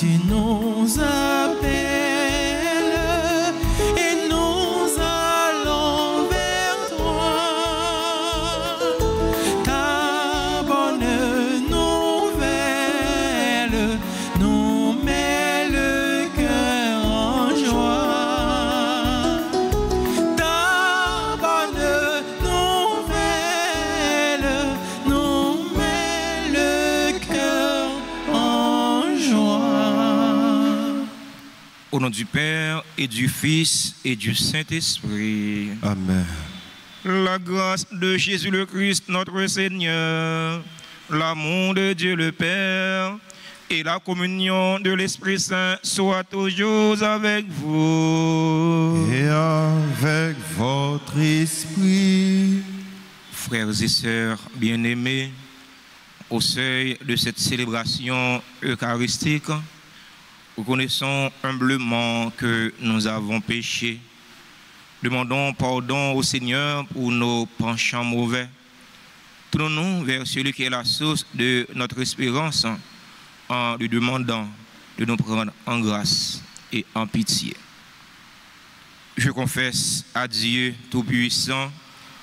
tu nous appelles et nous allons vers toi. Ta bonne nouvelle nous met le cœur en joie. Ta bonne nouvelle nous met le cœur en joie. Au nom du Père et du Fils et du Saint-Esprit. Amen. La grâce de Jésus le Christ, notre Seigneur, l'amour de Dieu le Père et la communion de l'Esprit Saint soient toujours avec vous. Et avec votre esprit. Frères et sœurs bien-aimés, au seuil de cette célébration eucharistique, reconnaissons humblement que nous avons péché. Demandons pardon au Seigneur pour nos penchants mauvais. Tournons-nous vers celui qui est la source de notre espérance en lui demandant de nous prendre en grâce et en pitié. Je confesse à Dieu Tout-Puissant,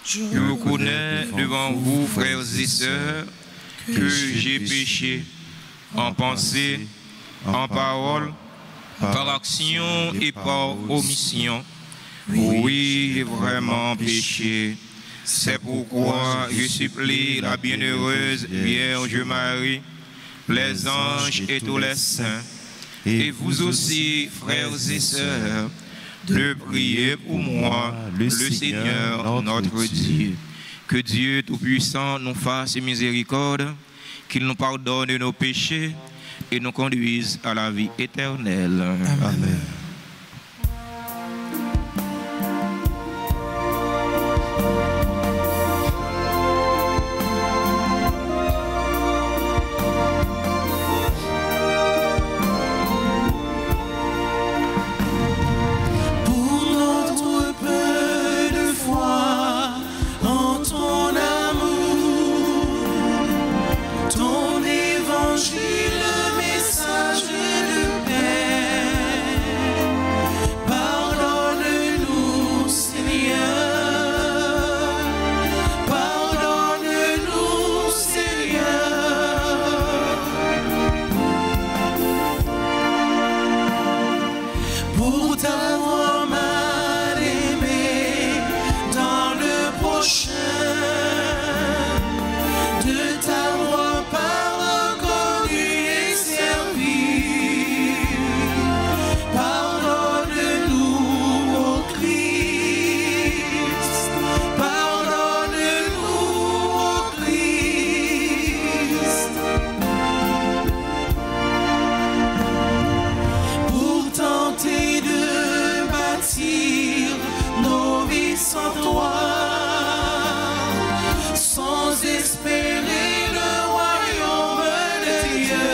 je reconnais devant vous, frères et sœurs, que j'ai péché en pensée, en parole, par action et par omission. Oui, j'ai vraiment péché. C'est pourquoi je supplie la bienheureuse Vierge Marie, les anges et tous les saints, et vous aussi, frères et sœurs, de prier pour moi, le Seigneur notre Dieu. Que Dieu Tout-Puissant nous fasse miséricorde, qu'il nous pardonne nos péchés et nous conduise à la vie éternelle. Amen. Pour notre peu de foi en ton amour, ton évangile, message de paix, pardonne-nous, Seigneur, pardonne-nous, Seigneur, pour t'avoir mal aimé dans le prochain, de t'avoir pas reconnu et servi. Pardonne-nous, ô Christ, pardonne-nous, ô Christ, pour tenter de bâtir nos vies sans toi, sans espérer le royaume de Dieu.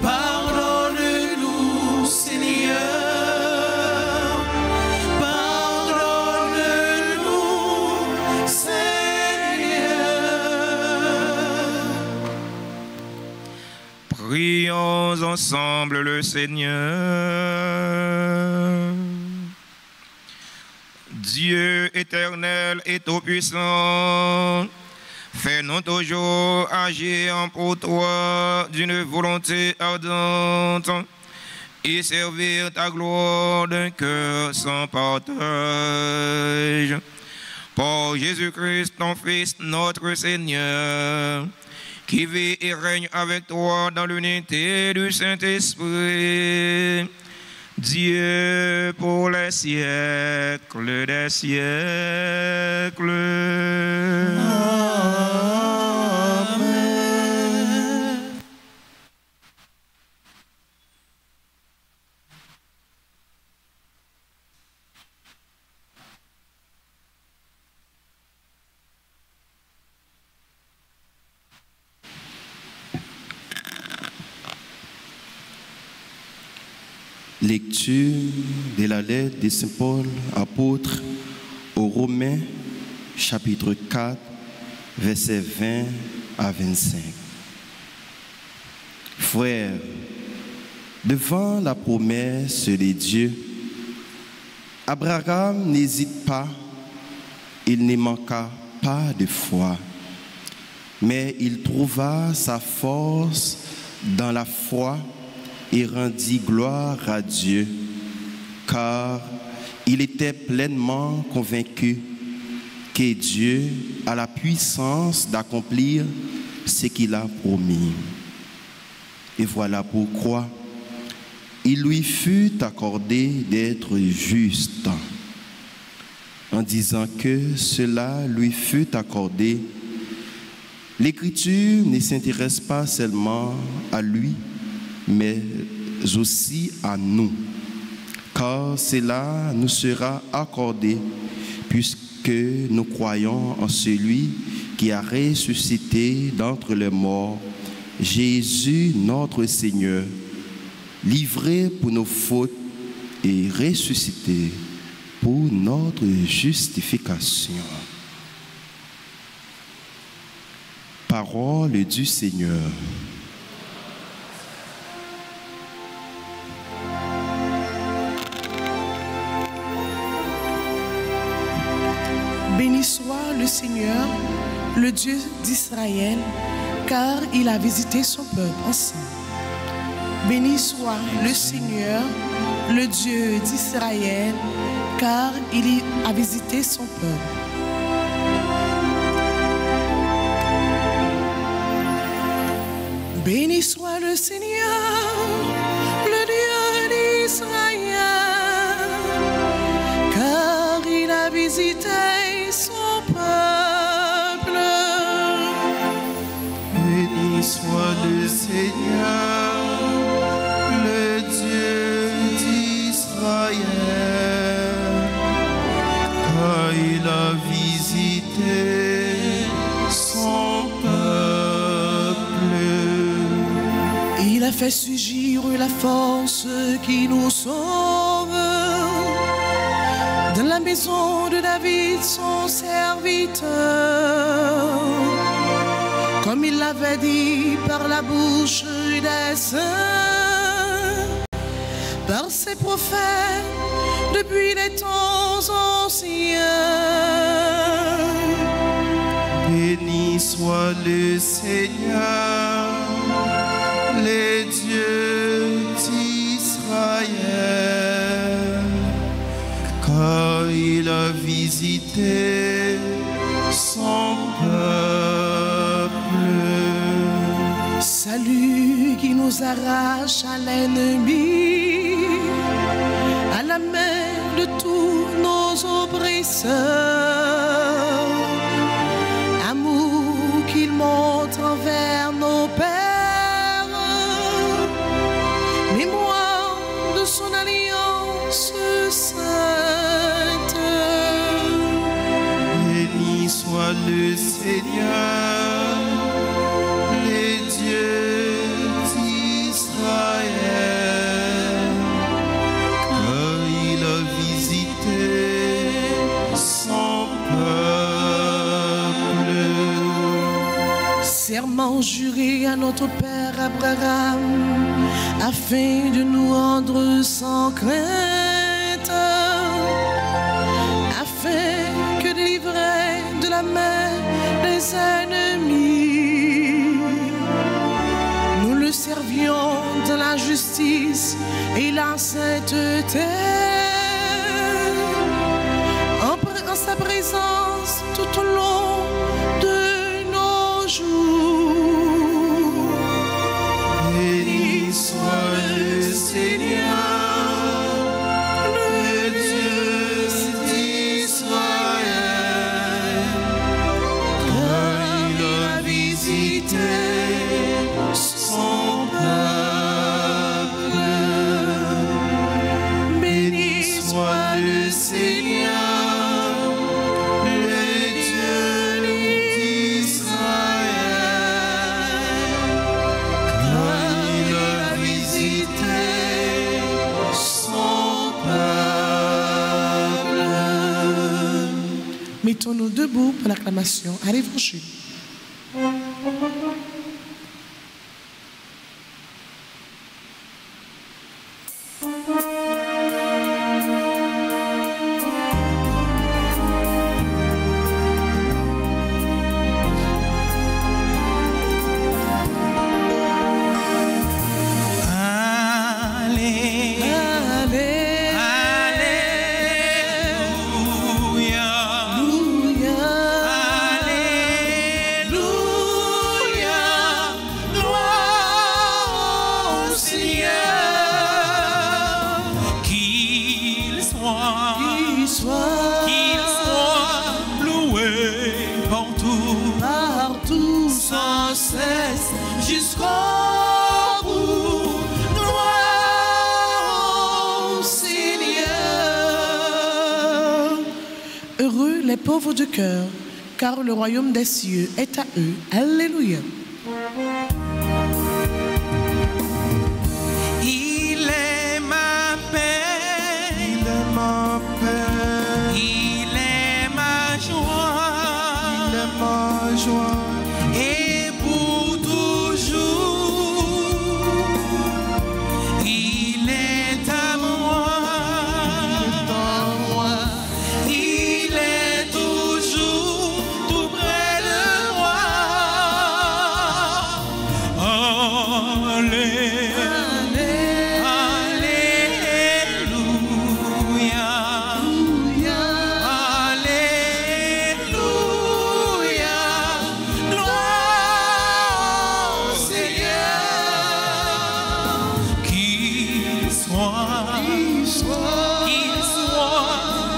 Pardonne-nous, Seigneur, pardonne-nous, Seigneur. Prions ensemble le Seigneur. Dieu éternel et tout-puissant, fais-nous toujours agir pour toi d'une volonté ardente et servir ta gloire d'un cœur sans partage. Par Jésus-Christ, ton Fils, notre Seigneur, qui vit et règne avec toi dans l'unité du Saint-Esprit, Dieu pour les siècles des siècles. Amen. Lecture de la lettre de Saint Paul, apôtre aux Romains, chapitre 4, versets 20 à 25. Frères, devant la promesse de Dieu, Abraham n'hésite pas, il ne manqua pas de foi, mais il trouva sa force dans la foi et rendit gloire à Dieu, car il était pleinement convaincu que Dieu a la puissance d'accomplir ce qu'il a promis. Et voilà pourquoi il lui fut accordé d'être juste, en disant que cela lui fut accordé. L'Écriture ne s'intéresse pas seulement à lui, mais aussi à nous, car cela nous sera accordé puisque nous croyons en celui qui a ressuscité d'entre les morts, Jésus notre Seigneur, livré pour nos fautes et ressuscité pour notre justification. Parole du Seigneur. Béni soit le Seigneur, le Dieu d'Israël, car il a visité son peuple ensemble. Béni soit le Seigneur, le Dieu d'Israël, car il a visité son peuple. Béni soit le Seigneur, le Dieu d'Israël, car il a visité son peuple. Béni soit le Seigneur, le Dieu d'Israël, car il a visité son peuple. Il a fait surgir la force qui nous sauve dans la maison de David, son serviteur, comme il l'avait dit par la bouche des saints, par ses prophètes depuis les temps anciens. Béni soit le Seigneur, le Dieu d'Israël, car il a visité son peuple. Salut qui nous arrache à l'ennemi, à la main de tous nos oppresseurs. Amour qu'il montre envers nos pères, mémoire de son alliance sainte. Béni soit le Seigneur, le Dieu d'Israël, car il a visité son peuple. Serment juré à notre père Abraham, afin de nous rendre sans crainte, afin que délivrés de la main des ennemis, nous le servions dans la justice et la sainteté, en sa présence tout au long de nos jours. Béni soit le Seigneur, le Dieu d'Israël, car il a visité son peuple. Béni soit le Seigneur, le Dieu d'Israël, car il a visité son peuple. Mettons-nous debout pour l'acclamation à l'Évangile. cesse jusqu'au bout. Gloire au Seigneur. Heureux les pauvres de cœur, car le royaume des cieux est à eux. Alléluia. Il est ma paix, Il est ma paix, il est ma joie, il est ma joie. et pour toujours, il est à moi, il est toujours tout près de moi. Alléluia, Alléluia, gloire au Seigneur. Qu'il soit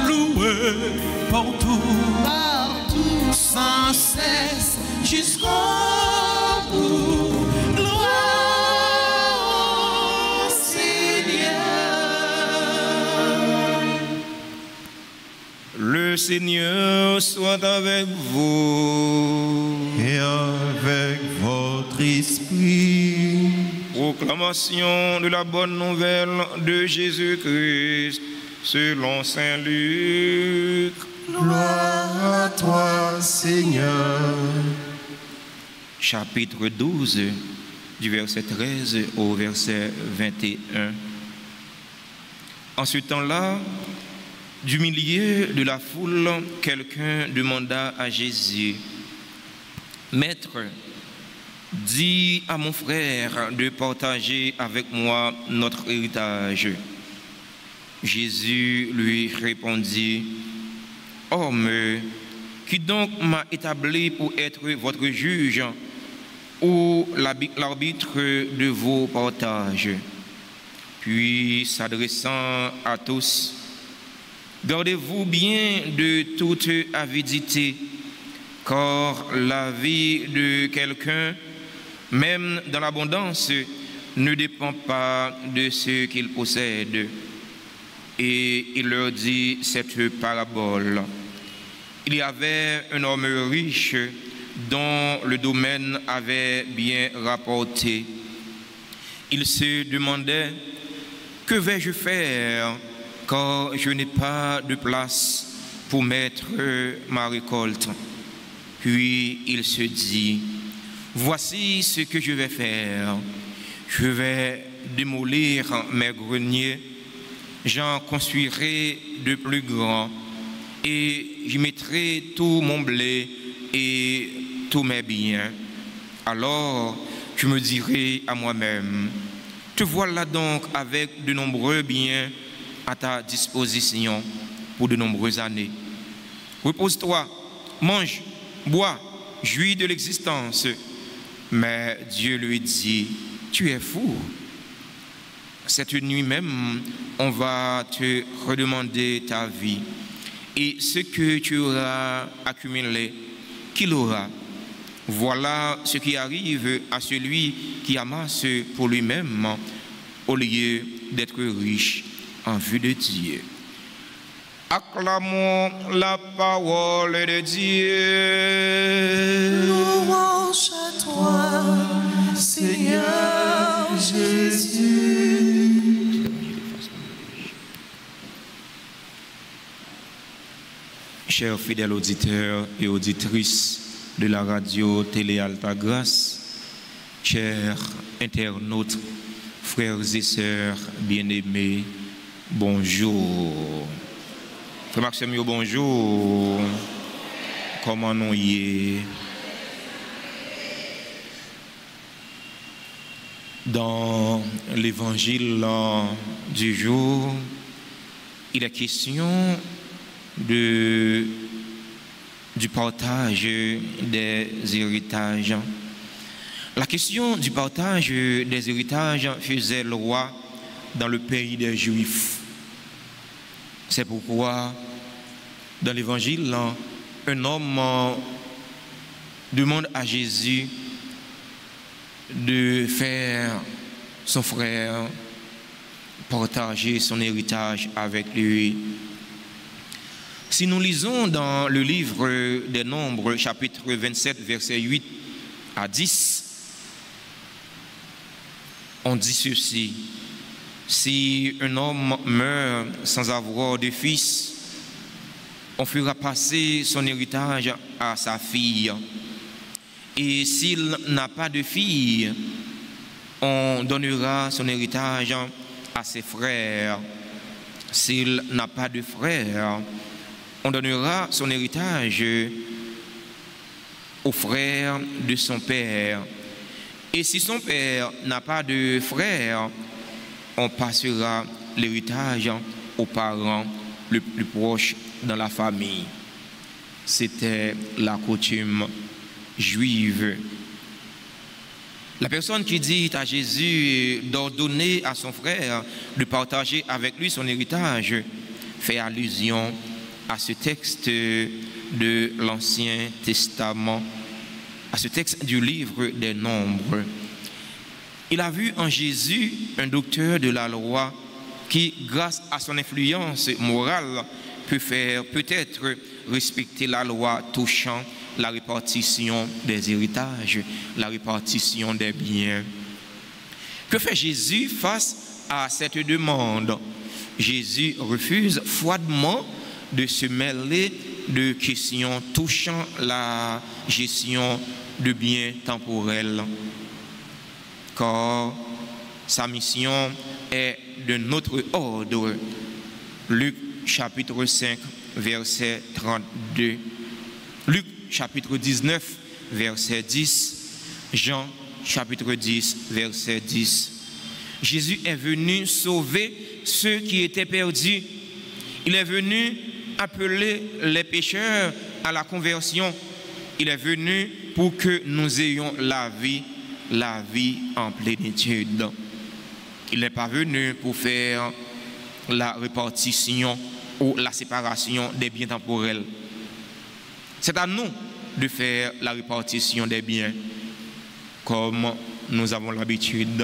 loué partout, sans cesse jusqu'au bout. Gloire au Seigneur. Le Seigneur soit avec vous. Et avec votre esprit, Proclamation de la bonne nouvelle de Jésus-Christ selon Saint Luc. gloire à toi, Seigneur. Chapitre 12, du verset 13 au verset 21. En ce temps-là, du milieu de la foule, quelqu'un demanda à Jésus, « Maître, dis à mon frère de partager avec moi notre héritage. » Jésus lui répondit, « Homme, qui donc m'a établi pour être votre juge ou l'arbitre de vos partages ?» Puis, s'adressant à tous, « Gardez-vous bien de toute avidité, car la vie de quelqu'un, même dans l'abondance, ne dépend pas de ce qu'il possède. » Et il leur dit cette parabole. Il y avait un homme riche dont le domaine avait bien rapporté. Il se demandait, que vais-je faire, car je n'ai pas de place pour mettre ma récolte. Puis il se dit, voici ce que je vais faire. Je vais démolir mes greniers, j'en construirai de plus grands, et j'y mettrai tout mon blé et tous mes biens. Alors je me dirai à moi-même, te voilà donc avec de nombreux biens à ta disposition pour de nombreuses années. Repose-toi, mange, bois, jouis de l'existence. Mais Dieu lui dit, tu es fou. Cette nuit même, on va te redemander ta vie. Et ce que tu auras accumulé, qui l'aura? Voilà ce qui arrive à celui qui amasse pour lui-même au lieu d'être riche en vue de Dieu. Acclamons la parole de Dieu. Louange à toi, Seigneur Jésus. Chers fidèles auditeurs et auditrices de la radio Télé Alta Grâce, chers internautes, frères et sœurs bien-aimés, bonjour. Frère Maxime, bonjour. Comment nous y est? Dans l'évangile du jour, il est question du partage des héritages. La question du partage des héritages faisait loi dans le pays des Juifs. C'est pourquoi, dans l'évangile, un homme demande à Jésus de faire son frère partager son héritage avec lui. Si nous lisons dans le livre des Nombres, chapitre 27, versets 8 à 10, on dit ceci: si un homme meurt sans avoir de fils, on fera passer son héritage à sa fille. Et s'il n'a pas de fille, on donnera son héritage à ses frères. S'il n'a pas de frères, on donnera son héritage aux frères de son père. Et si son père n'a pas de frères, on passera l'héritage aux parents les plus proches dans la famille. C'était la coutume juive. La personne qui dit à Jésus d'ordonner à son frère de partager avec lui son héritage fait allusion à ce texte de l'Ancien Testament, à ce texte du livre des Nombres. Il a vu en Jésus un docteur de la loi qui, grâce à son influence morale, peut faire peut-être respecter la loi touchant la répartition des héritages, la répartition des biens. Que fait Jésus face à cette demande? Jésus refuse froidement de se mêler de questions touchant la gestion de biens temporels, car sa mission est de notre ordre. Luc chapitre 5, verset 32. Luc chapitre 19, verset 10. Jean chapitre 10, verset 10. Jésus est venu sauver ceux qui étaient perdus. Il est venu appeler les pécheurs à la conversion. Il est venu pour que nous ayons la vie en plénitude. Il n'est pas venu pour faire la répartition ou la séparation des biens temporels. C'est à nous de faire la répartition des biens, comme nous avons l'habitude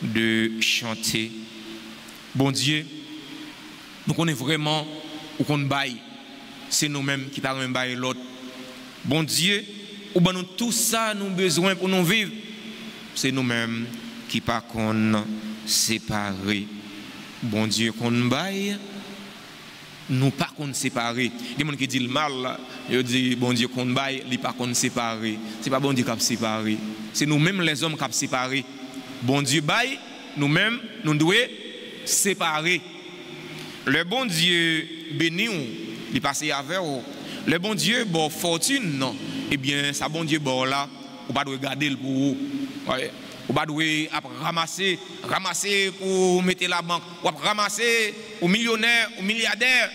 de chanter. Bon Dieu, nous connaissons vraiment où qu'on baille, c'est nous-mêmes qui parlons bailler l'autre. Bon Dieu, où nous tout ça nous besoin pour nous vivre, c'est nous-mêmes qui pas qu'on séparer. Bon Dieu qu'on baille, nous pas qu'on séparer. Les gens qui disent le mal, ils disent bon Dieu qu'on baille, ils pas qu'on séparer. C'est pas bon Dieu qui a séparé. C'est nous-mêmes les hommes qui a séparé. Bon Dieu baille, nous-mêmes nous devons séparer. Le bon Dieu béni, il passe avec vous. Le bon Dieu bon fortune, non. Eh bien, ça bon Dieu bon là, on pas regarder pour vous. Ouais. On pas ramasser pour mettre la banque, ou ramasser aux millionnaires, aux milliardaires,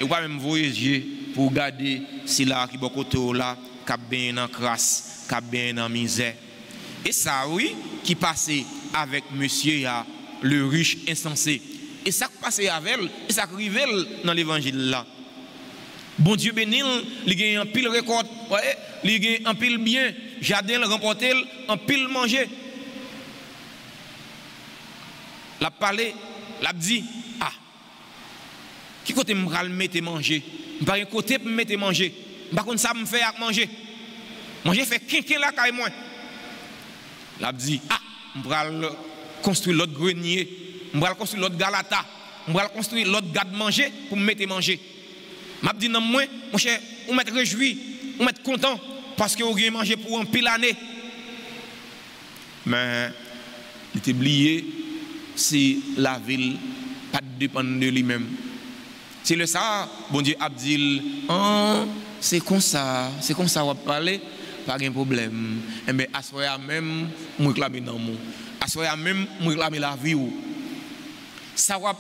et on pas même voyager pour garder si là qui beaucoup là, qui bien en crasse, qui bien en misère. Et ça oui, qui passait avec monsieur le riche insensé. Et ça qui passait avec elle, et ça qui arrivait dans l'évangile là. Bon Dieu béni, il gagne un pile récolte, il gagne un pile bien, jardin remporté, un pile manger. La parlé, la dit, ah, qui côté me mettre manger? Par un côté me mettre manger. Par contre ça me fait à manger. Manger fait quelqu'un là caille moi. La dit, ah, me vais construire l'autre grenier, me vais construire l'autre galata, me vais construire l'autre garde manger pour me mettre manger. M'a dit non moi, mon cher, on m'être réjoui, on m'être content parce que vous avez mangé pour un pile année. Mais il était oublié si la ville pas dépend de lui-même. C'est le ça, bon Dieu a dit, oh, c'est comme ça on va parler, pas de problème. Et bien, à ce moment même, je réclame dans moi. À ce moment même, je réclame la vie. Ça va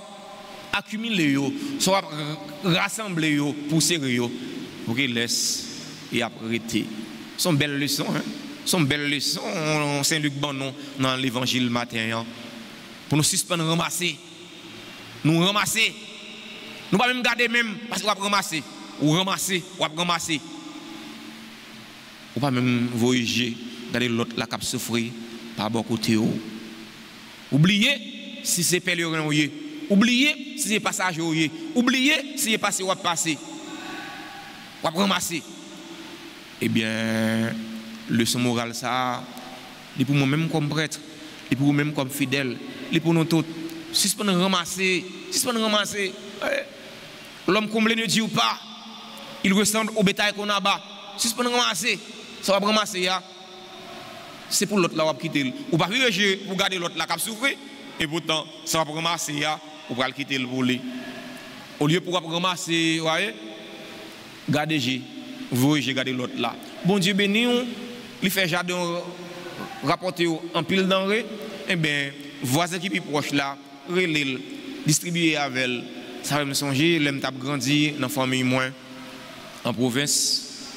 accumuler, ça va rassembler pour serrer, pour qu'il laisse et arrêter. Ce sont belles leçons, hein? Ce sont belles leçons, Saint-Luc Banon dans l'évangile matin. Pour nous suspendre, ramasser. Nous ramasser. Nous pas même garder même parce qu'on va ramasser. Ou ramasser, ou ramasser. Ou pas même voyager, d'aller l'autre la cap souffrir. pas bon côté. Oubliez si c'est pèlerin. Oubliez si c'est passager. Oubliez si c'est passé ou passé. Ou ramasser. Eh bien, leçon morale, ça, c'est pour moi-même comme prêtre, c'est pour moi-même comme fidèle, c'est pour nous tous. Si ce n'est pas ramasser, l'homme comblé ne dit ou pas, il ressemble au bétail qu'on a bas. Si ce n'est pas ramasser, ça va ramasser. C'est pour l'autre là, on va quitter. Ou pas virer pour garder l'autre là qui a souffert, et pourtant, ça va ramasser, ou va le quitter pour lui. Au lieu pour ramasser, vous voyez, gardez, vous regardez l'autre là. Bon Dieu béni, il fait jardin rapporter en pile denrée, eh bien, voisin qui est proche là, relève, distribuer avec elle. Ça va me songer, l'aime t'a grandi dans la famille moins, en province.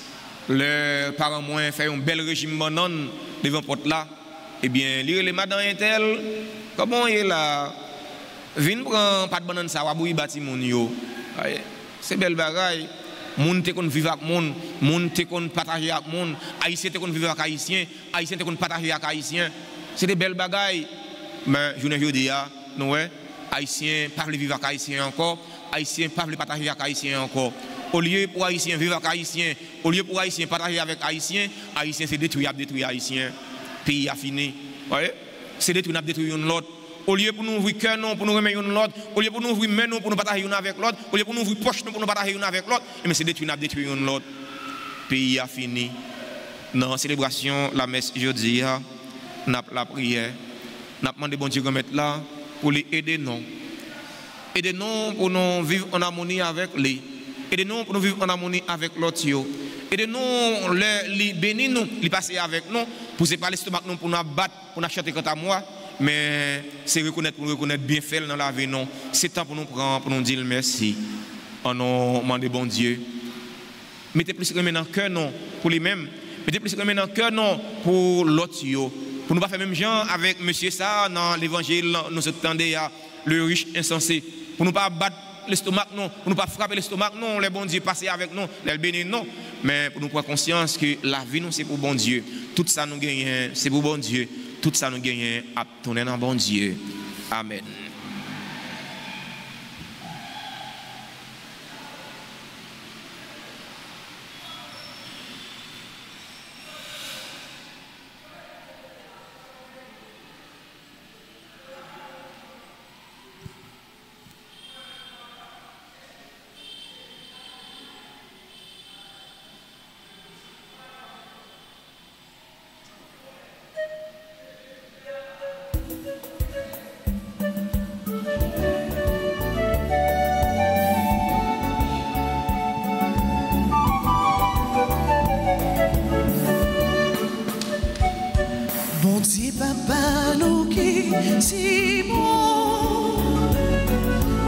Les parents moins fait un bel régime banane devant porte là. Eh bien, lire les madame intel, comment il est là? Vin prend pas de banane ça va bouillir bâti mon yo. C'est belle bagaille. Moun te kon vivre avec moun te kon partager avec moun, haïtien te kon vivre avec haïtien, haïtien te kon partager avec haïtien. C'est des belles bagailles. Mais je ne dis pas, non ouais, haïtien pas vivre avec haïtien encore, haïtien pas partager avec haïtien encore. Au lieu pour haïtien vivre avec haïtien, au lieu pour haïtien partager avec haïtien, haïtien c'est détruire haïtien. Pays a fini. Ouais, c'est détruire l'autre. Au lieu pour nous ouvrir cœur pour nous remettre l'autre, au lieu pour nous ouvrir main pour nous partager avec l'autre, au lieu pour nous ouvrir poche pour nous partager avec l'autre, mais c'est détruire l'autre. Pays a fini. Dans la célébration, la messe jeudi, n'a la prière, n'a demandé bon Dieu de mettre là pour les aider nous. Aidez-nous pour nous vivre en harmonie avec lui. Aidez-nous pour nous vivre en harmonie avec l'autre. Aidez-nous, les bénis nous, les passer avec nous, pour ne pas l'estomac nous pour nous battre, pour nous chanter quant à moi. Mais c'est reconnaître pour reconnaître bien fait dans la vie non. C'est temps pour nous prendre pour nous dire merci. En nous demander bon Dieu. Mettez plus de dans le cœur non pour lui-même. Mettez plus de dans le cœur non pour l'autre. Pour ne pas faire même gens avec monsieur ça dans l'évangile nous attendez à le riche insensé. Pour ne pas battre l'estomac non, pour ne pas frapper l'estomac non, les bon Dieu passer avec nous, les bénir non. Mais pour nous prendre conscience que la vie nous c'est pour bon Dieu. Tout ça nous gagne c'est pour bon Dieu. Tout ça nous gagne à tourner dans bon Dieu. Amen. Papa nous qui si bon,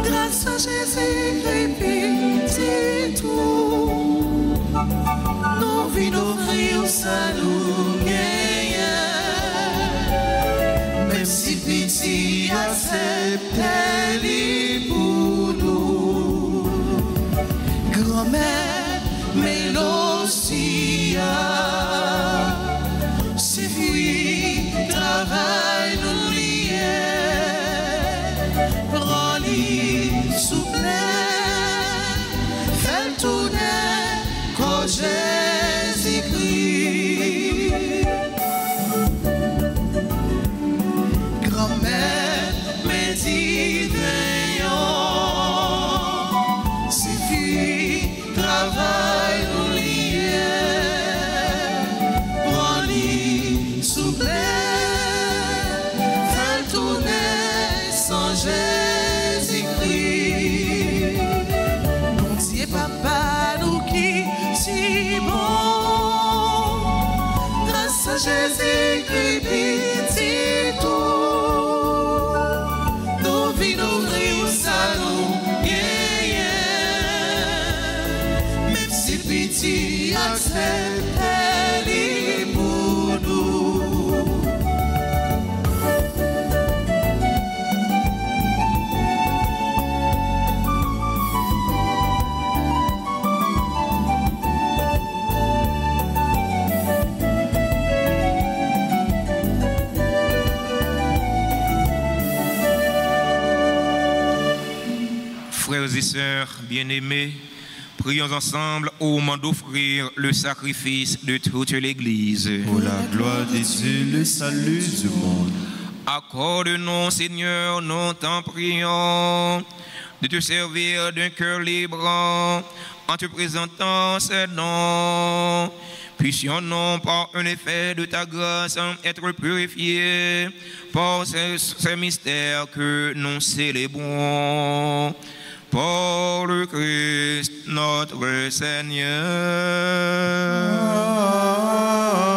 grâce à Jésus-Christ, c'est tout. Nous venons offrir ça nous gagne, même si petit accepte les pour nous. Grand-mère, Mélosia. Travail nous lier, prends-lui souple, fais le tourner quand Jésus-Christ. Grand-mère, mais dis veillons, suffit, travail nous lier, prends-lui souple. Jésus-Christ, mon Dieu papa nous qui si bon, grâce à Jésus-Christ petit tout, nous venons ouvrir ça nous gagne, même si petit accepte les pour nous. et sœurs bien-aimés, prions ensemble au moment d'offrir le sacrifice de toute l'Église. Pour la gloire de Dieu, le salut du monde. Accorde-nous, Seigneur, nous t'en prions, de te servir d'un cœur libre en te présentant ces dons. Puissions-nous, par un effet de ta grâce, être purifiés par ces mystères que nous célébrons. Par le Christ, notre Seigneur.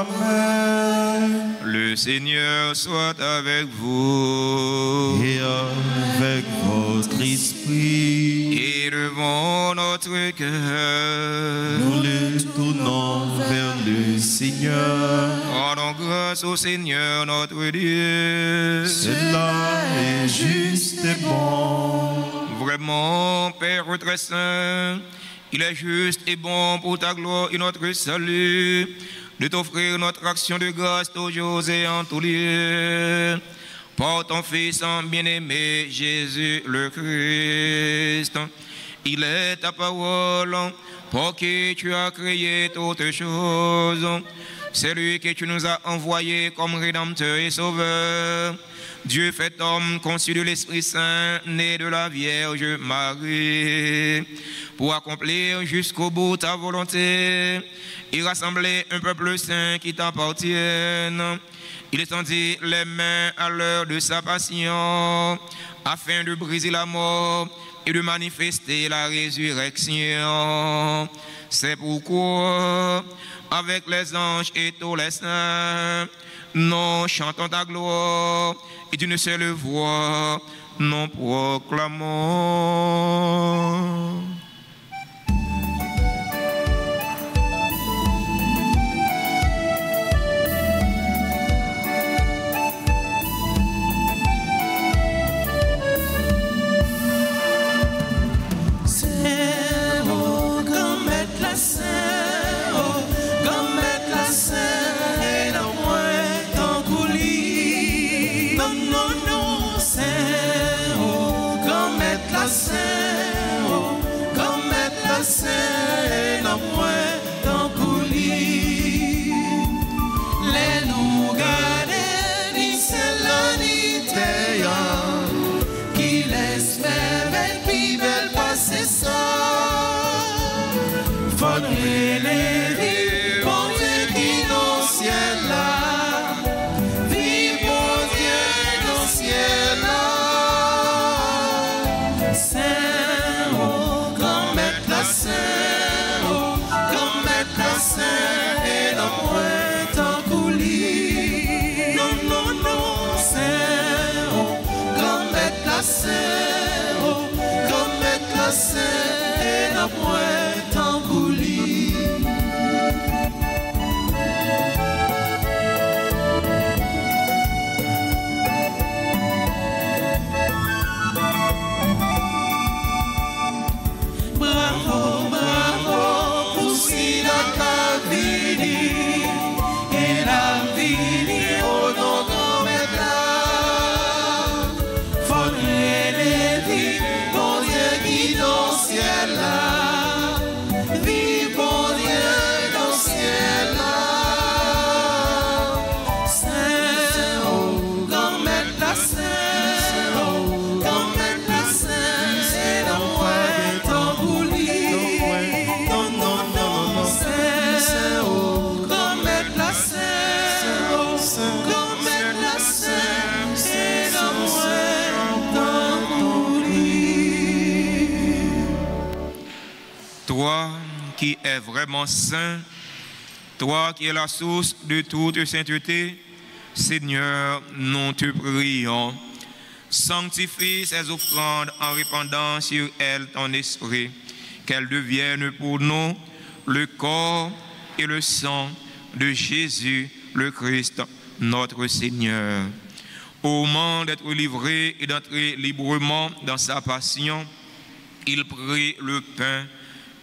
Amen. Le Seigneur soit avec vous. Et avec votre esprit, Et devant notre cœur, nous le tournons vers le Seigneur. rendons grâce au Seigneur notre Dieu. Cela est juste et bon. Vraiment, Père très saint, il est juste et bon pour ta gloire et notre salut de t'offrir notre action de grâce toujours et en tous lieux. Par ton Fils bien-aimé, Jésus le Christ. Il est ta parole, pour qui tu as créé toutes choses. C'est lui que tu nous as envoyé comme Rédempteur et Sauveur. Dieu fait homme, conçu de l'Esprit Saint, né de la Vierge Marie, pour accomplir jusqu'au bout ta volonté et rassembler un peuple saint qui t'appartienne. Il étendit les mains à l'heure de sa passion, afin de briser la mort et de manifester la résurrection. C'est pourquoi, avec les anges et tous les saints, nous chantons ta gloire et d'une seule voix, nous proclamons. Toi qui es vraiment saint, toi qui es la source de toute sainteté, Seigneur, nous te prions. Sanctifie ces offrandes en répandant sur elles ton esprit, qu'elles deviennent pour nous le corps et le sang de Jésus le Christ, notre Seigneur. Au moment d'être livré et d'entrer librement dans sa passion, il prit le pain,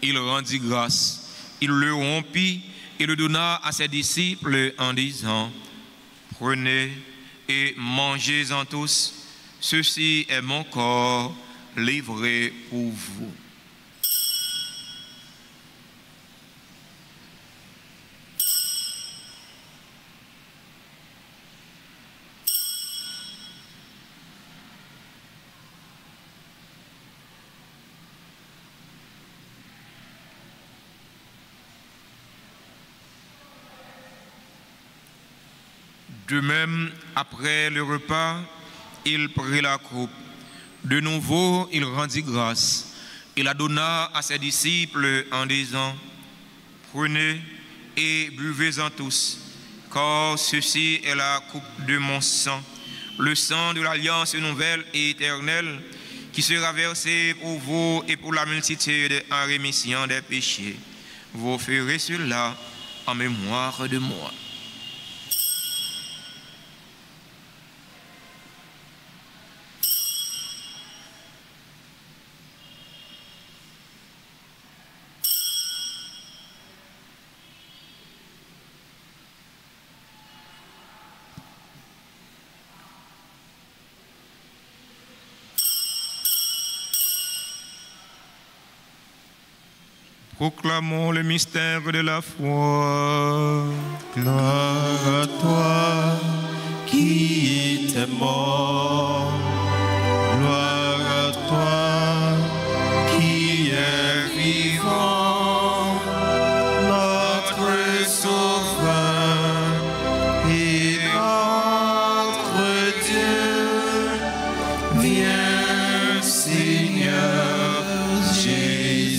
il rendit grâce, il le rompit et le donna à ses disciples en disant: prenez et mangez-en tous, ceci est mon corps livré pour vous. De même, après le repas, il prit la coupe. De nouveau, il rendit grâce. Il la donna à ses disciples en disant, « Prenez et buvez-en tous, car ceci est la coupe de mon sang, le sang de l'alliance nouvelle et éternelle, qui sera versé pour vous et pour la multitude en rémission des péchés. Vous ferez cela en mémoire de moi. » Proclamons le mystère de la foi. Gloire à toi qui étais mort. Gloire à toi qui est vivant. Notre Sauveur et notre Dieu. Viens, Seigneur Jésus.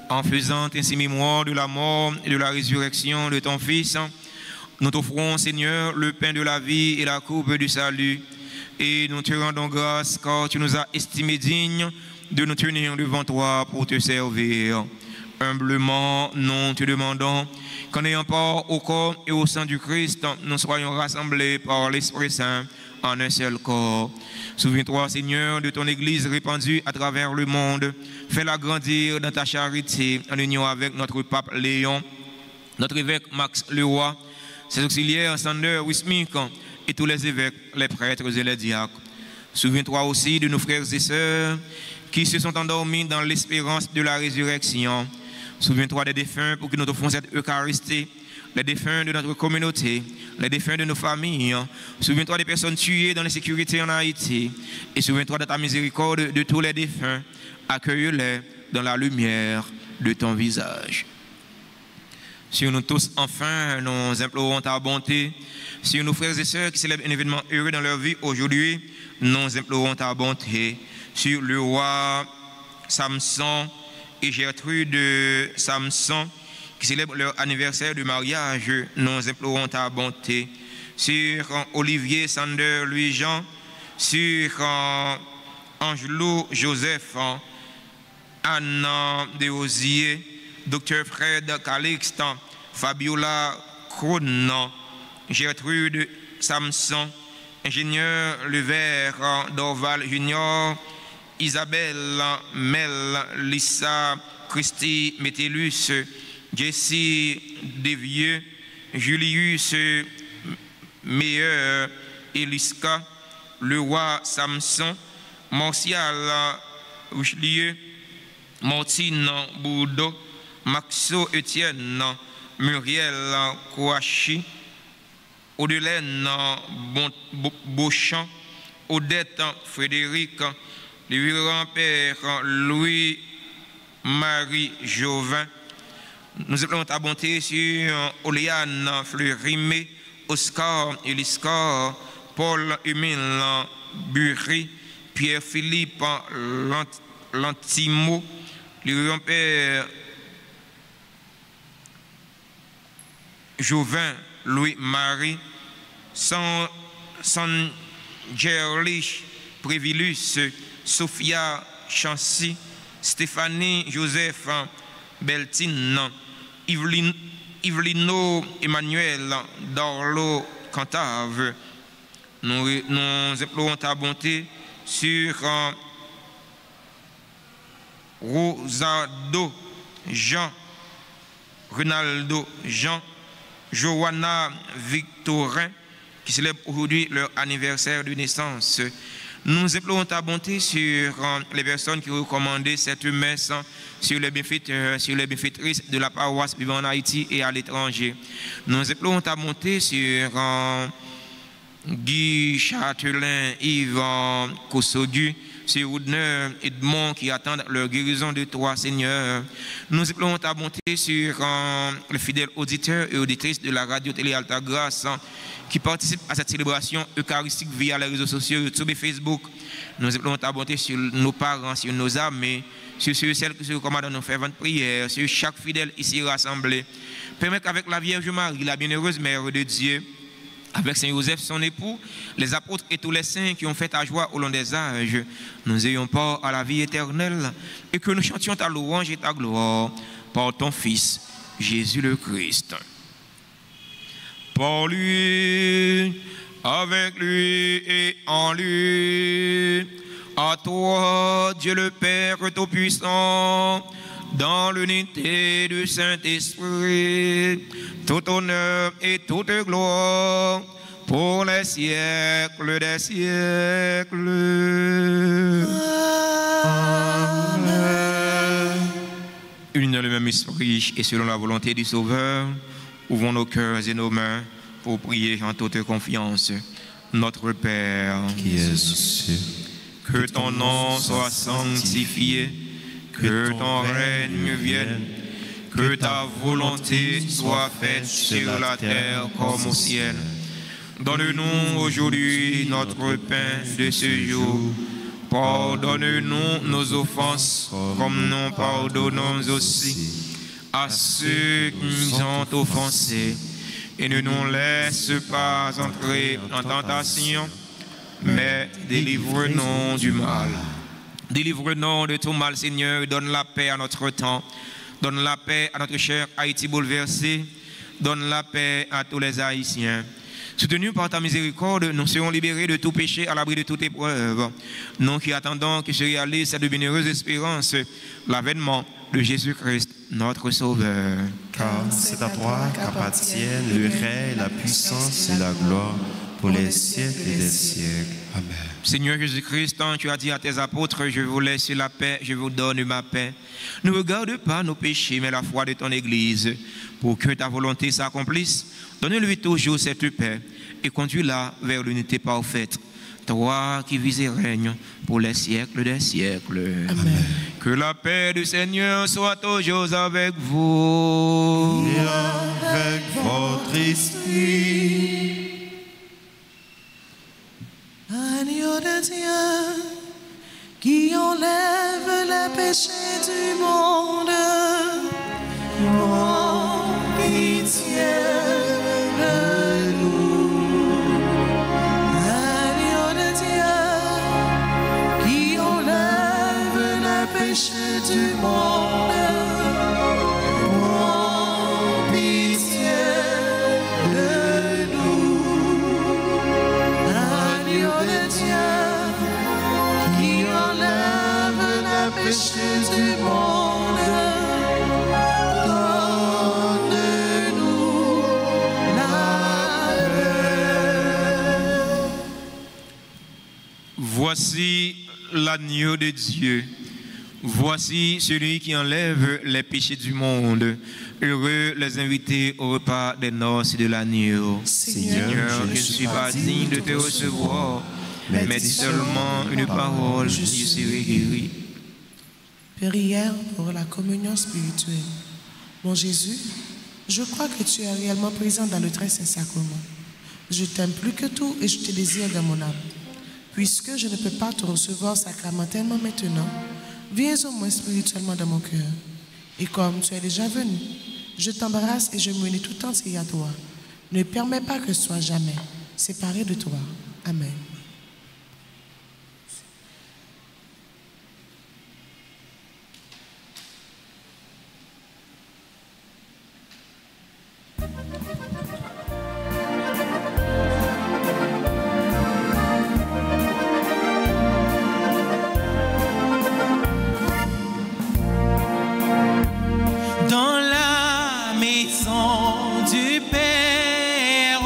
En faisant ainsi mémoire de la mort et de la résurrection de ton Fils, nous t'offrons, Seigneur, le pain de la vie et la coupe du salut. Et nous te rendons grâce car tu nous as estimés dignes de nous tenir devant toi pour te servir. Humblement, nous te demandons qu'en ayant part au corps et au sang du Christ, nous soyons rassemblés par l'Esprit Saint en un seul corps. Souviens-toi, Seigneur, de ton Église répandue à travers le monde. Fais-la grandir dans ta charité en union avec notre pape Léon, notre évêque Max Leroy, ses auxiliaires Sander Wismik et tous les évêques, les prêtres et les diacres. Souviens-toi aussi de nos frères et sœurs qui se sont endormis dans l'espérance de la résurrection. Souviens-toi des défunts pour que nous offrons cette Eucharistie, les défunts de notre communauté, les défunts de nos familles. Souviens-toi des personnes tuées dans l'insécurité en Haïti. Et souviens-toi de ta miséricorde de tous les défunts. Accueille-les dans la lumière de ton visage. Sur nous tous, enfin, nous implorons ta bonté. Sur nos frères et sœurs qui célèbrent un événement heureux dans leur vie aujourd'hui, nous implorons ta bonté. Sur le roi Samson et Gertrude Samson, qui célèbrent leur anniversaire de mariage, nous implorons ta bonté. Sur Olivier Sander Louis-Jean, sur Angelo Joseph, Anna Desosier, Dr Fred Calixte, Fabiola Krohn, Gertrude Samson, ingénieur Levert Dorval Junior, Isabelle Mel, Lisa Christy Métellus, Jessie Desvieux, Julius Meilleur, Eliska, le roi Samson, Martial Richelieu, Martine Bourdeau, Maxo Etienne, Muriel Kouachi, Audelaine Beauchamp, Odette Frédéric, le grand-père Louis-Marie Jovin. Nous appelons ta bonté sur Oléane Fleurimé, Oscar Eliscar, Paul Emile Bury, Pierre-Philippe Lantimo, le grand-père Jovin Louis-Marie, Sangerlich Prévilus, Sophia Chancy, Stéphanie Joseph Beltine, Yvelino Emmanuel Dorlo Cantave. Nous implorons ta bonté sur Rosado Jean, Ronaldo Jean, Johanna Victorin, qui célèbrent aujourd'hui leur anniversaire de naissance. Nous implorons ta bonté sur les personnes qui ont recommandé cette messe, sur les bienfaiteurs, sur les bienfaitrices de la paroisse vivant en Haïti et à l'étranger. Nous implorons ta bonté sur Guy Châtelain, Yves Kossogu, sur Woodner, Edmond qui attendent leur guérison de toi, Seigneur. Nous implorons ta bonté sur les fidèles auditeurs et auditrices de la radio-télé Alta Grâce qui participent à cette célébration eucharistique via les réseaux sociaux, YouTube et Facebook. Nous implorons ta bonté sur nos parents, sur nos amis, sur ceux et celles qui se recommandent nos ferventes prières, sur chaque fidèle ici rassemblé. Permets qu'avec la Vierge Marie, la bienheureuse Mère de Dieu, avec Saint Joseph, son époux, les apôtres et tous les saints qui ont fait ta joie au long des âges, nous ayons part à la vie éternelle et que nous chantions ta louange et ta gloire par ton Fils, Jésus le Christ. Par lui, avec lui et en lui, à toi, Dieu le Père Tout-Puissant, dans l'unité du Saint-Esprit, tout honneur et toute gloire pour les siècles des siècles. Amen. Unis dans le même esprit et selon la volonté du Sauveur, ouvrons nos cœurs et nos mains pour prier en toute confiance. Notre Père, qui es aux cieux, que ton nom soit sanctifié, que ton règne vienne, que ta volonté soit faite sur la terre comme au ciel. Donne-nous aujourd'hui notre pain de ce jour. Pardonne-nous nos offenses, comme nous pardonnons aussi à ceux qui nous ont offensés. Et ne nous laisse pas entrer en tentation, mais délivre-nous du mal. Délivre-nous de tout mal, Seigneur. Donne la paix à notre temps. Donne la paix à notre cher Haïti bouleversé. Donne la paix à tous les Haïtiens. Soutenus par ta miséricorde, nous serons libérés de tout péché à l'abri de toute épreuve. Nous qui attendons que se réalise cette bienheureuse espérance, l'avènement de Jésus-Christ, notre Sauveur. Car c'est à toi qu'appartiennent le règne, la puissance et la gloire pour les siècles des siècles. Amen. Seigneur Jésus-Christ, tu as dit à tes apôtres, je vous laisse la paix, je vous donne ma paix. Ne regarde pas nos péchés, mais la foi de ton Église. Pour que ta volonté s'accomplisse, donne-lui toujours cette paix et conduis-la vers l'unité parfaite. Toi qui vis et règnes pour les siècles des siècles. Amen. Que la paix du Seigneur soit toujours avec vous. Et avec votre esprit. Agneau de Dieu, qui enlève les péchés du monde, prends pitié de nous. Agneau de Dieu, qui enlève les péchés du monde, prends pitié de nous. Agneau de Dieu, qui enlève les péchés du monde, donne-nous la paix. Voici l'agneau de Dieu. Voici celui qui enlève les péchés du monde. Heureux les invités au repas des noces de l'agneau. Seigneur, je ne suis pas digne de te recevoir, mais dis seulement une parole, je serai guéri. Prière pour la communion spirituelle. Mon Jésus, je crois que tu es réellement présent dans le très saint sacrement. Je t'aime plus que tout et je te désire dans mon âme. Puisque je ne peux pas te recevoir sacramentellement maintenant, viens au moins spirituellement dans mon cœur. Et comme tu es déjà venu, je t'embrasse et je m'unis tout entier à toi. Ne permets pas que je sois jamais séparé de toi. Amen. Dans la maison du Père,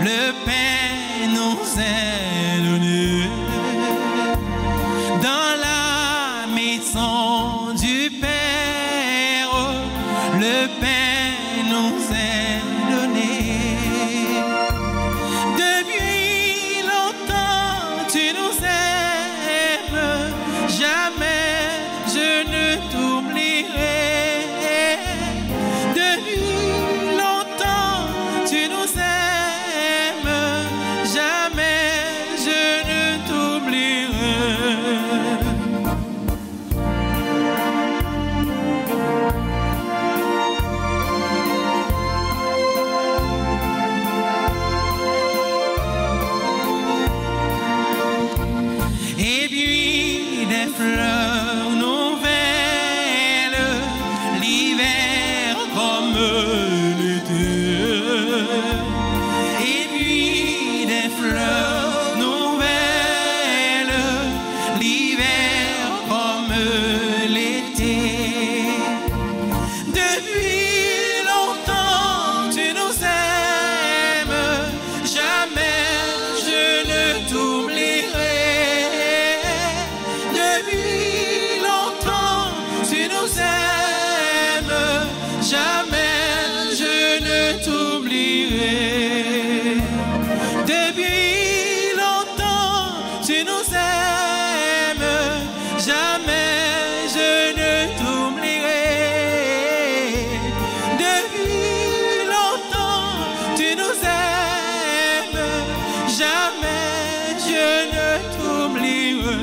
le Père nous est donné. nous est donné. Depuis longtemps, tu nous aimes, jamais je ne t'oublierai. Depuis longtemps, tu nous aimes, jamais je ne t'oublierai. Et puis des fleurs nouvelles, l'hiver comme l'été. Et puis des fleurs nouvelles, l'hiver comme l'été. Depuis longtemps tu nous aimes, jamais je ne t'oublierai. Depuis longtemps tu nous aimes, jamais je ne t'oublierai. Depuis longtemps tu nous aimes, jamais je ne t'oublierai. Depuis longtemps tu nous aimes, jamais je ne t'oublierai.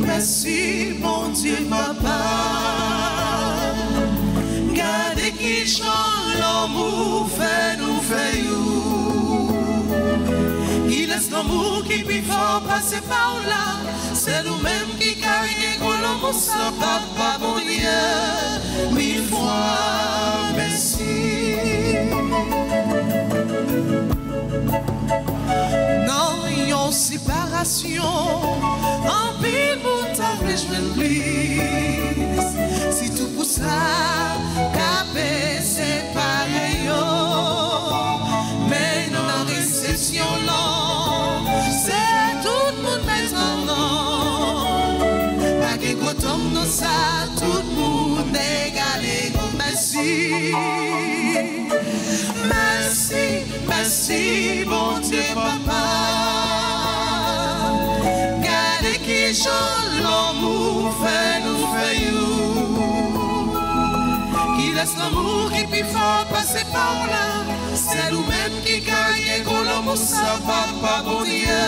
Merci, bon Dieu, papa. Gardez qui chante l'amour, fait nous fait you. Il laisse l'amour qui puis fort passer par là. C'est nous-mêmes qui carrions qu'on l'amour, ça, papa, bon Dieu. Mille fois, merci. Non, yon séparation, en pile pour t'appeler, je me glisse. Si tout pour ça, capé, c'est pareil. Mais dans la réception, non, c'est tout le monde maintenant. Pas que quand on dans ça, tout le monde est égalé. Merci. Merci, merci, bon Dieu, papa. Gardez qui chante l'amour, fait nous fait you. Qui laisse l'amour qui puis fort passer par là. C'est nous-mêmes qui gagnons gros l'amour, ça va pas, bon Dieu.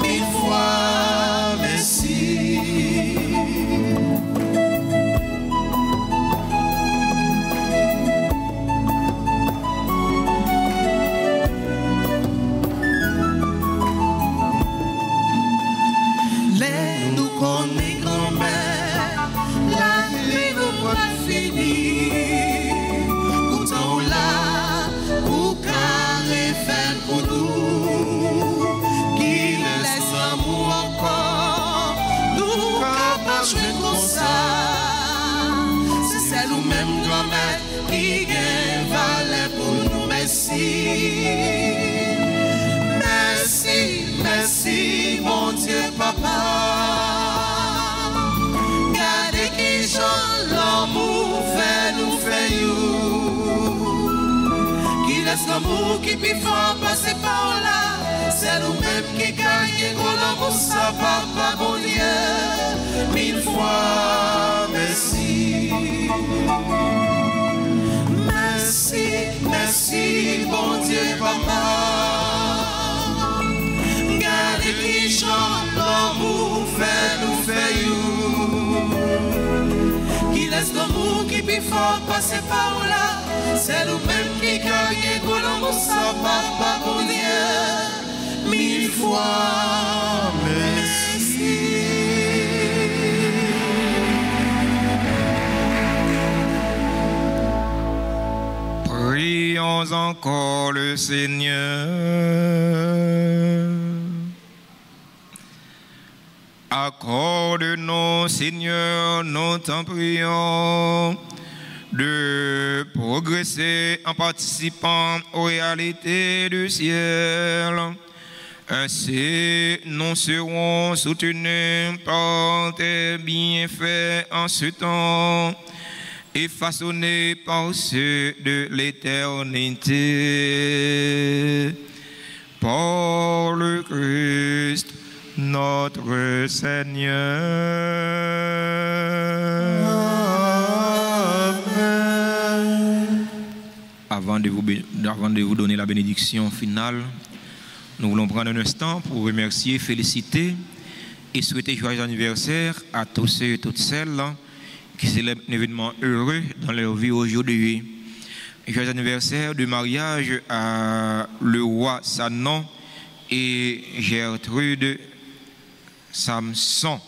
Mille fois, merci. qui gagne valeur pour nous. Merci. Merci, merci, mon Dieu, papa. Gardez qui chante l'amour, nous fait you. Qui laisse l'amour qui peut faire passer par là. C'est nous-mêmes qui gagnons, qu'on l'amour, ça, papa, bon Dieu. 1000 fois, merci. Merci, merci, bon Dieu, papa. Gardez qui chante l'amour, nous fait you. Qui laisse l'amour qui peut faire passer par là. C'est nous-mêmes qui gagnons, qu'on l'amour, ça, papa, bon Dieu. 1000 fois, merci. Prions encore le Seigneur. Accorde-nous, Seigneur, nous t'en prions, de progresser en participant aux réalités du ciel. Ainsi, nous serons soutenus par tes bienfaits en ce temps et façonnés par ceux de l'éternité. Par le Christ, notre Seigneur. Amen. Avant de vous donner la bénédiction finale, nous voulons prendre un instant pour remercier, féliciter et souhaiter joyeux anniversaire à tous ceux et toutes celles qui célèbrent un événement heureux dans leur vie aujourd'hui. Joyeux anniversaire de mariage à le roi Sanon et Gertrude Samson.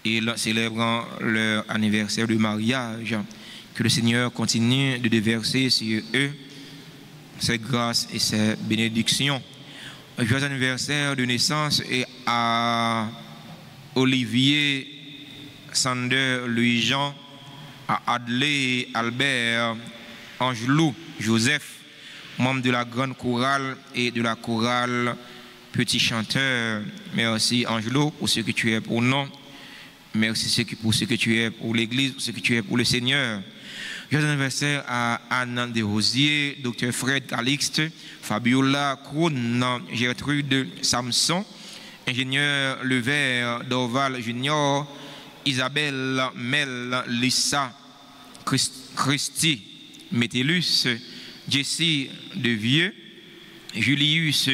Et célébrant leur anniversaire de mariage, que le Seigneur continue de déverser sur eux ses grâces et ses bénédictions. Joyeux anniversaire de naissance et à Olivier, Sander, Louis-Jean, à Adlé, Albert, Angelou, Joseph, membre de la grande chorale et de la chorale Petit Chanteur. Merci Angelou pour ce que tu es pour nous. Merci pour ce que tu es pour l'Église, pour ce que tu es pour le Seigneur. Joyeux anniversaire à Anne Desrosiers, Dr Fred Calixte, Fabiola Kroon, Gertrude Samson, ingénieur Levert Dorval Junior, Isabelle Mel Lissa, Christy Métellus, Jessie Devieux, Julius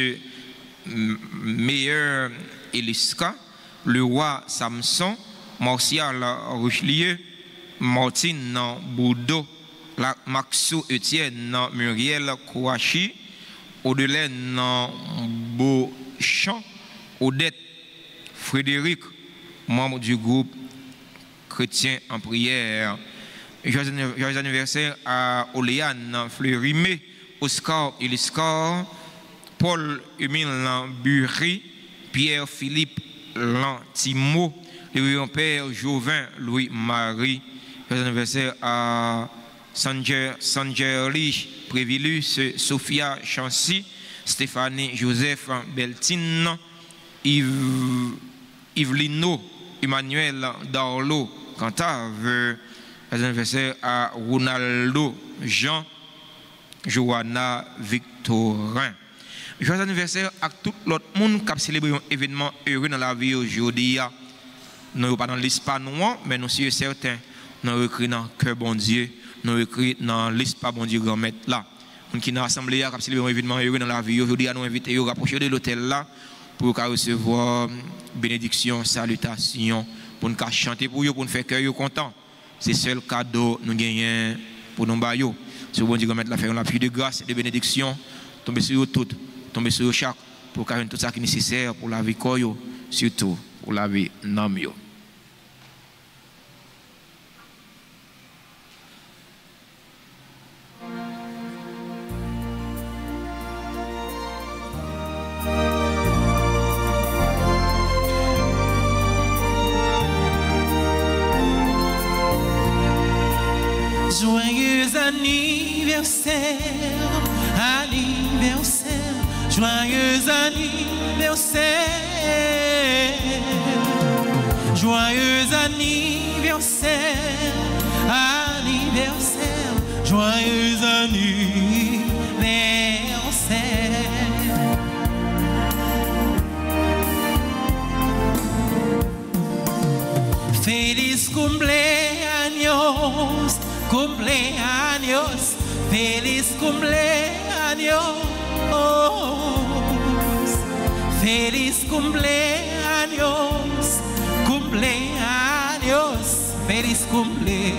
Meyer Eliska, le roi Samson, Martial Rochelieu, Martine Boudot, Maxou Etienne, Muriel Kouachi, Audelaine Beauchamp, Odette Frédéric, membre du groupe Chrétien en prière. Joyeux anniversaire à Oléane Fleurimé, Oscar Eliscar, Paul Emile Bury, Pierre-Philippe Lantimo, le père Jovin Louis-Marie. Joyeux anniversaire à Sangerli Prévilus, Sophia Chancy, Stéphanie Joseph Beltine, Yvelino Emmanuel Darlo Cantave. Joyeux anniversaire à Ronaldo Jean Johanna Victorin. Joyeux anniversaire à tout l'autre monde qui a célébré un événement heureux dans la vie aujourd'hui. Nous ne sommes pas dans l'espace noir, mais nous sommes certains. Nous sommes écrits dans le cœur bon Dieu. Nous sommes écrits dans l'espace bon Dieu grand maître là. Nous qui nous assemblés à célébrer un événement heureux dans la vie aujourd'hui, nous invitons à rapprocher de l'hôtel là pour recevoir bénédiction, salutation, pour nous chanter pour eux, pour nous faire cœur content. C'est le seul cadeau que nous gagnons pour nous bailler. Si bon Dieu grand maître là faire un appui de grâce et de bénédiction, tomber sur eux toutes, tomber sur eux chaque, pour faire tout ça qui est nécessaire pour la vie, surtout pour la vie non. Joyeux anniversaire, anniversaire, joyeux anniversaire, joyeux anniversaire, anniversaire, joyeux anniversaire. Feliz cumpleaños, cumpleaños, feliz cumpleaños, feliz cumpleaños, cumpleaños, feliz cumpleaños.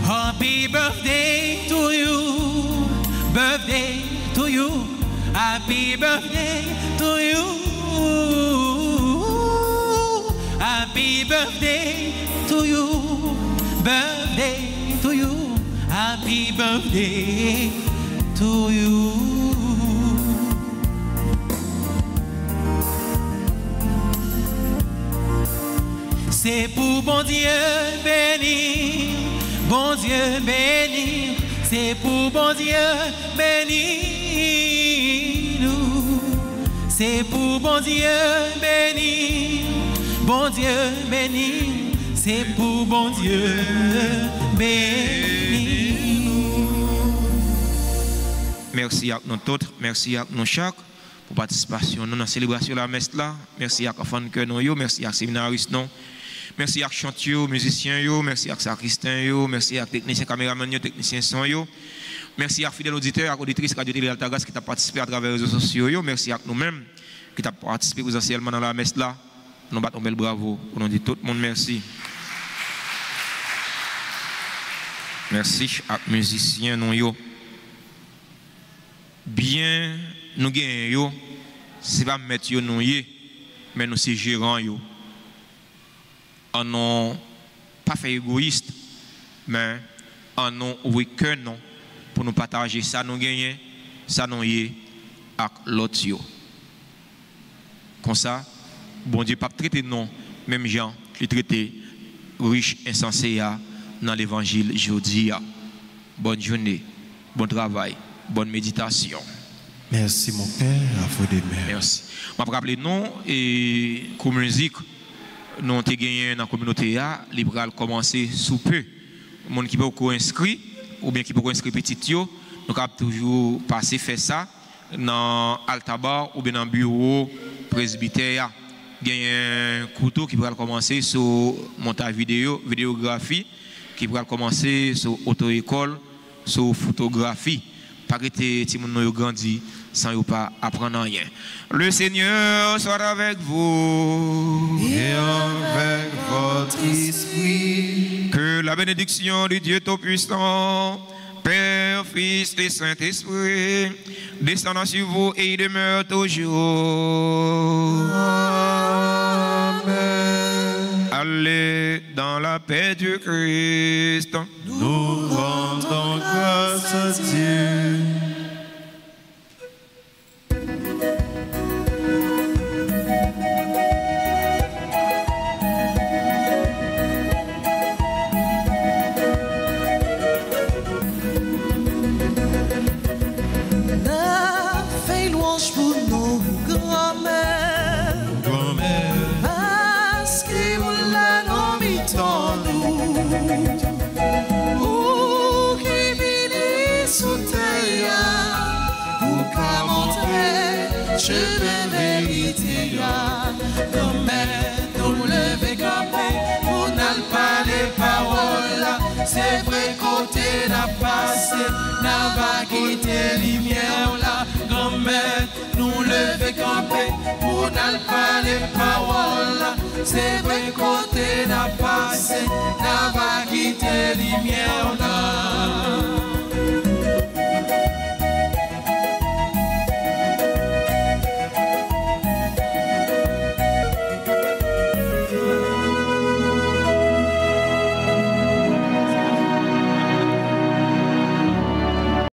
Happy birthday to you, birthday to you, happy birthday to you, happy birthday to you, birthday to you, happy birthday to you. C'est pour bon Dieu bénir, bon Dieu bénir, c'est pour bon Dieu bénir nous. C'est pour bon Dieu bénir, bon Dieu bénir, c'est pour bon Dieu bénir nous. Merci à nous tous, merci à nous chaque pour participation dans la célébration de la messe là. Merci à Kafan Keno, merci à séminaristes non. Merci à chanteurs, musiciens, merci à sacristains, merci à techniciens, caméramans, techniciens son. Merci à fidèles auditeurs, auditrices Radio Télé Altagas qui ont participé à travers les réseaux sociaux. Merci à nous-mêmes qui ont participé essentiellement dans la messe là. Nous battons bel bravo. On dit tout le monde merci. Merci à musiciens non. Bien nous gagnons, ce n'est pas mettre nous, mais nous sommes gérants. En non pas fait égoïste, mais en non oui que non pour nous partager ça nous gagner, ça nous y avec l'autre. Comme ça, bon Dieu pas traiter non, même gens qui traitent riche insensé dans l'évangile jeudi. Bonne journée, bon travail, bonne méditation. Merci mon Père, à vous de mer. Merci. Je vais rappeler non et comme musique. Nous avons gagné dans la communauté, les bras commencer sous peu. Les gens qui peuvent inscrire, ou bien qui peuvent inscrire petit, nous avons toujours passer faire ça dans Altabar ou bien dans le bureau presbytère. Il y a un couteau qui va commencer sur montage vidéo, vidéographie, qui va commencer sur auto-école, sur photographie. Pas que les gens grandi sans pas apprendre rien. Le Seigneur soit avec vous Et avec votre esprit. Que la bénédiction du Dieu Tout-Puissant, Père, Fils et Saint-Esprit, descendant sur vous et demeure toujours. Amen. Allez dans la paix du Christ. Nous rendons grâce à Dieu. Je vais vérité, nous lever camper, pour n'al pas les paroles, c'est vrai côté n'a passé, n'a pas quitté lumière là, grand-mère, nous lever camper, pour n'al pas les paroles, c'est vrai côté n'a passé, n'a pas quitté lumière là.